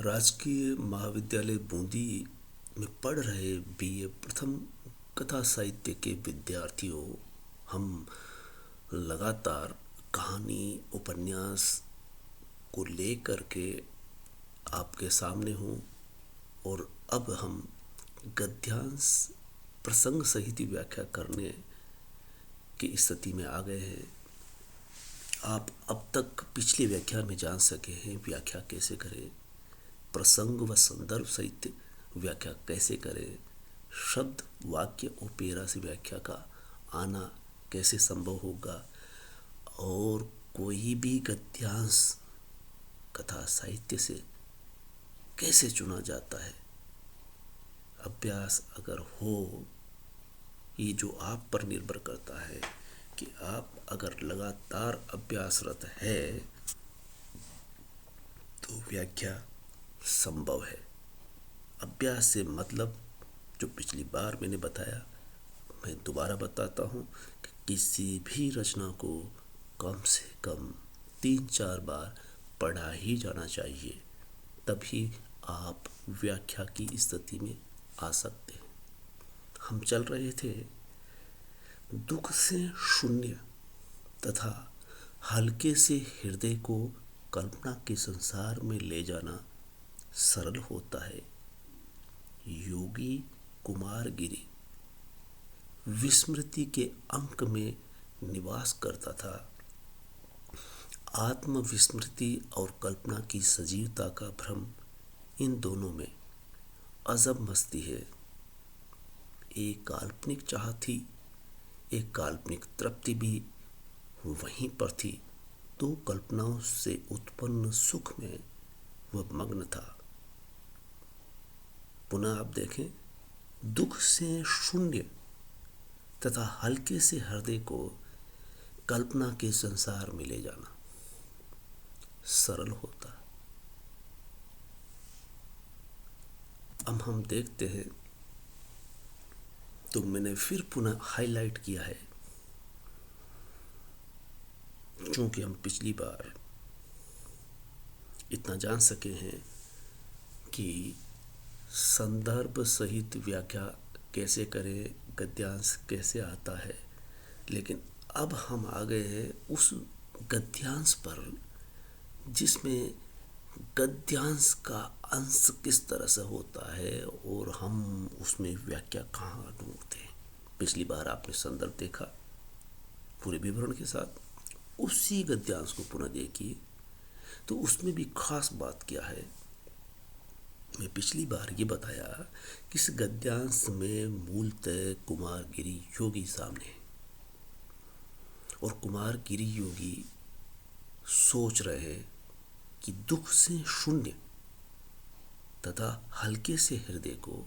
राजकीय महाविद्यालय बूंदी में पढ़ रहे बीए प्रथम कथा साहित्य के विद्यार्थियों, हम लगातार कहानी उपन्यास को लेकर के आपके सामने हूँ और अब हम गद्यांश प्रसंग सहित व्याख्या करने की स्थिति में आ गए हैं। आप अब तक पिछले व्याख्यान में जान सके हैं व्याख्या कैसे करें, प्रसंग व संदर्भ सहित व्याख्या कैसे करें, शब्द वाक्य और पेरा से व्याख्या का आना कैसे संभव होगा और कोई भी गद्यांश कथा साहित्य से कैसे चुना जाता है। अभ्यास अगर हो, ये जो आप पर निर्भर करता है कि आप अगर लगातार अभ्यासरत है तो व्याख्या संभव है। अभ्यास से मतलब जो पिछली बार मैंने बताया, मैं दोबारा बताता हूँ कि किसी भी रचना को कम से कम 3-4 बार पढ़ा ही जाना चाहिए, तभी आप व्याख्या की स्थिति में आ सकते हैं। हम चल रहे थे दुख से शून्य तथा हल्के से हृदय को कल्पना के संसार में ले जाना सरल होता है। योगी कुमार गिरी विस्मृति के अंक में निवास करता था। आत्मविस्मृति और कल्पना की सजीवता का भ्रम, इन दोनों में अजब मस्ती है। एक काल्पनिक चाह थी, एक काल्पनिक तृप्ति भी वहीं पर थी। दो कल्पनाओं से उत्पन्न सुख में वह मग्न था। पुनः आप देखें, दुख से शून्य तथा हल्के से हृदय को कल्पना के संसार में ले जाना सरल होता। अब हम देखते हैं, तो मैंने फिर पुनः हाईलाइट किया है, क्योंकि हम पिछली बार इतना जान सके हैं कि संदर्भ सहित व्याख्या कैसे करें, गद्यांश कैसे आता है। लेकिन अब हम आ गए हैं उस गद्यांश पर जिसमें गद्यांश का अंश किस तरह से होता है और हम उसमें व्याख्या कहाँ ढूंढते हैं। पिछली बार आपने संदर्भ देखा पूरे विवरण के साथ, उसी गद्यांश को पुनः देखिए तो उसमें भी खास बात क्या है। मैं पिछली बार ये बताया कि इस गद्यांश में मूलतः कुमार गिरी योगी सामने है और कुमार गिरी योगी सोच रहे हैं कि दुख से शून्य तथा हल्के से हृदय को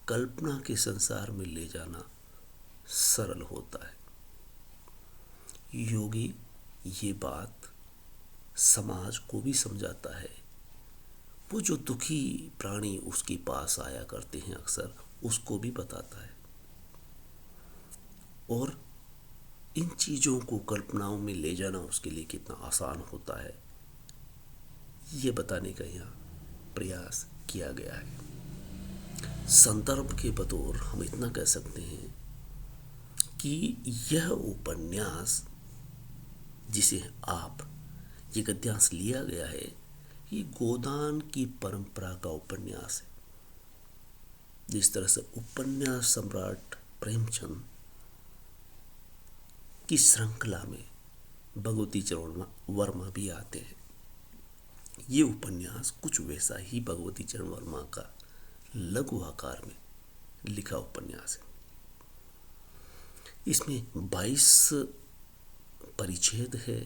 कल्पना के संसार में ले जाना सरल होता है। योगी ये बात समाज को भी समझाता है। वो जो दुखी प्राणी उसके पास आया करते हैं अक्सर, उसको भी बताता है और इन चीज़ों को कल्पनाओं में ले जाना उसके लिए कितना आसान होता है, ये बताने का यहाँ प्रयास किया गया है। संदर्भ के बतौर हम इतना कह सकते हैं कि यह उपन्यास जिसे आप ये गद्यांश लिया गया है, ये गोदान की परंपरा का उपन्यास है। जिस तरह से उपन्यास सम्राट प्रेमचंद की श्रृंखला में भगवती चरण वर्मा भी आते हैं, ये उपन्यास कुछ वैसा ही भगवती चरण वर्मा का लघु आकार में लिखा उपन्यास है। इसमें 22 परिच्छेद है।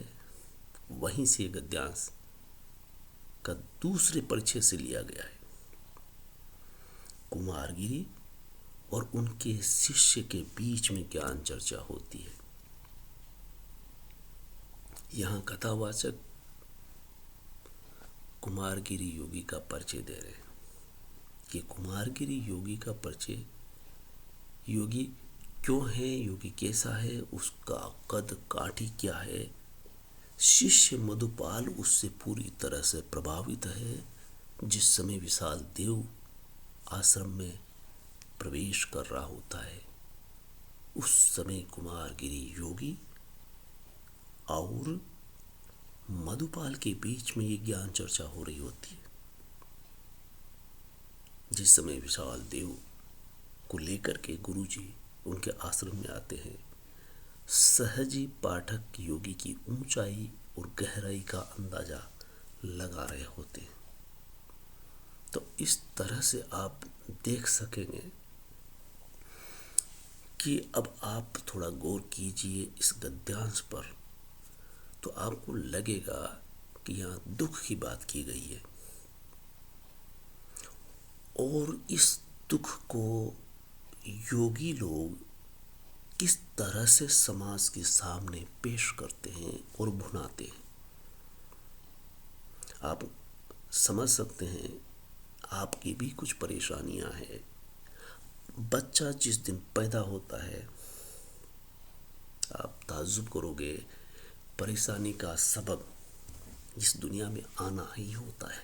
वहीं से गद्यांश का दूसरे परिच्छेद से लिया गया है। कुमारगिरी और उनके शिष्य के बीच में ज्ञान चर्चा होती है। यहाँ कथावाचक कुमारगिरी योगी का परिचय दे रहे हैं कि कुमारगिरी योगी का परिचय, योगी क्यों है, योगी कैसा है, उसका कद काठी क्या है, शिष्य मधुपाल उससे पूरी तरह से प्रभावित है जिस समय विशाल देव आश्रम में प्रवेश कर रहा होता है, उस समय कुमारगिरी योगी और मधुपाल के बीच में ये ज्ञान चर्चा हो रही होती है। जिस समय विशाल देव को लेकर के गुरुजी उनके आश्रम में आते हैं, सहज ही पाठक योगी की ऊंचाई और गहराई का अंदाजा लगा रहे होते हैं। तो इस तरह से आप देख सकेंगे कि अब आप थोड़ा गौर कीजिए इस गद्यांश पर, तो आपको लगेगा कि यहाँ दुख की बात की गई है और इस दुख को योगी लोग किस तरह से समाज के सामने पेश करते हैं और भुनाते हैं। आप समझ सकते हैं, आपकी भी कुछ परेशानियां हैं। बच्चा जिस दिन पैदा होता है, आप ताज्जुब करोगे, परेशानी का सबब इस दुनिया में आना ही होता है।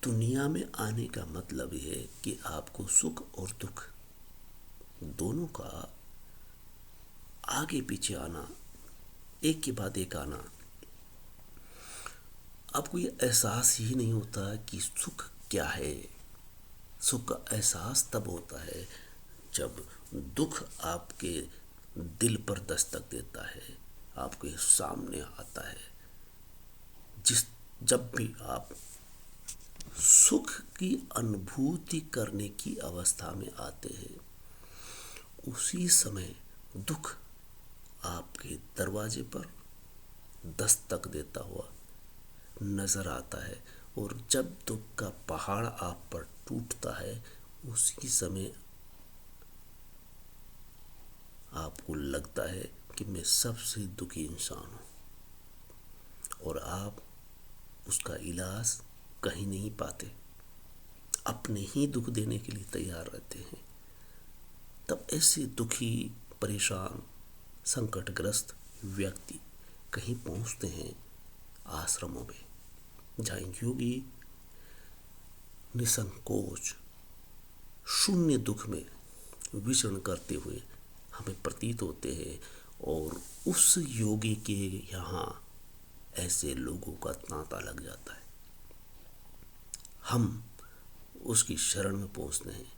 दुनिया में आने का मतलब है कि आपको सुख और दुख दोनों का आगे पीछे आना, एक के बाद एक आना। आपको ये एहसास ही नहीं होता कि सुख क्या है। सुख का एहसास तब होता है जब दुख आपके दिल पर दस्तक देता है, आपके सामने आता है। जब भी आप सुख की अनुभूति करने की अवस्था में आते हैं, उसी समय दुख आपके दरवाजे पर दस्तक देता हुआ नजर आता है। और जब दुख का पहाड़ आप पर टूटता है, उसी समय आपको लगता है कि मैं सबसे दुखी इंसान हूं, और आप उसका इलाज कहीं नहीं पाते, अपने ही दुख देने के लिए तैयार रहते हैं। तब ऐसे दुखी, परेशान, संकटग्रस्त व्यक्ति कहीं पहुंचते हैं आश्रमों में, जहाँ योगी निसंकोच शून्य दुख में विचरण करते हुए हमें प्रतीत होते हैं। और उस योगी के यहाँ ऐसे लोगों का तांता लग जाता है। हम उसकी शरण में पहुँचते हैं,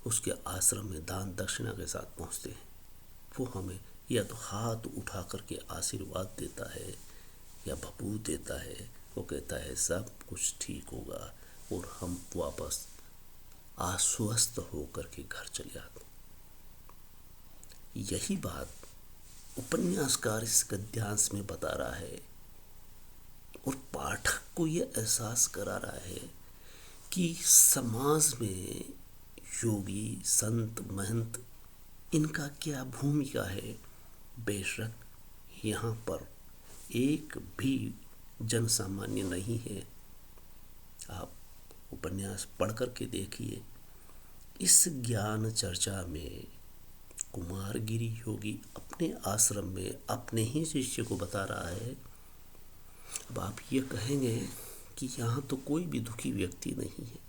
उसके आश्रम में दान दक्षिणा के साथ पहुँचते हैं। वो हमें या तो हाथ उठा करके आशीर्वाद देता है या भभूत देता है। वो कहता है सब कुछ ठीक होगा, और हम वापस आश्वस्त होकर के घर चले आते। यही बात उपन्यासकार इस गद्यांश में बता रहा है, और पाठक को यह एहसास करा रहा है कि समाज में योगी, संत, महंत, इनका क्या भूमिका है। बेशक यहाँ पर एक भी जन सामान्य नहीं है। आप उपन्यास पढ़ करके देखिए। इस ज्ञान चर्चा में कुमारगिरी योगी अपने आश्रम में अपने ही शिष्य को बता रहा है। अब आप ये कहेंगे कि यहाँ तो कोई भी दुखी व्यक्ति नहीं है।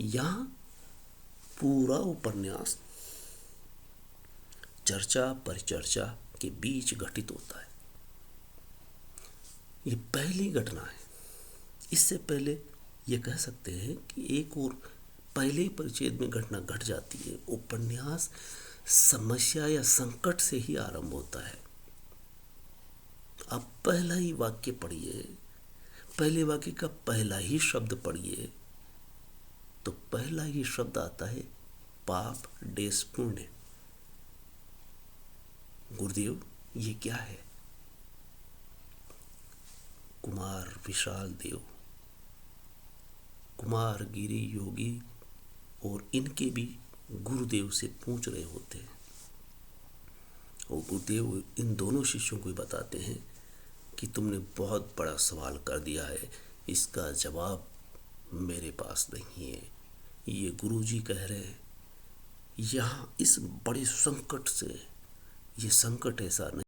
यहाँ पूरा उपन्यास चर्चा परिचर्चा के बीच घटित होता है। ये पहली घटना है। इससे पहले ये कह सकते हैं कि एक और पहले परिच्छेद में घटना घट जाती है। उपन्यास समस्या या संकट से ही आरंभ होता है। आप पहला ही वाक्य पढ़िए, पहले वाक्य का पहला ही शब्द पढ़िए, तो पहला ही शब्द आता है पाप डेस पुण्य। गुरुदेव, ये क्या है? कुमार विशाल देव, कुमारगिरी योगी और इनके भी गुरुदेव से पूछ रहे होते हैं, और गुरुदेव इन दोनों शिष्यों को बताते हैं कि तुमने बहुत बड़ा सवाल कर दिया है, इसका जवाब मेरे पास नहीं है। ये गुरुजी कह रहे हैं, यहाँ इस बड़े संकट से, ये संकट ऐसा नहीं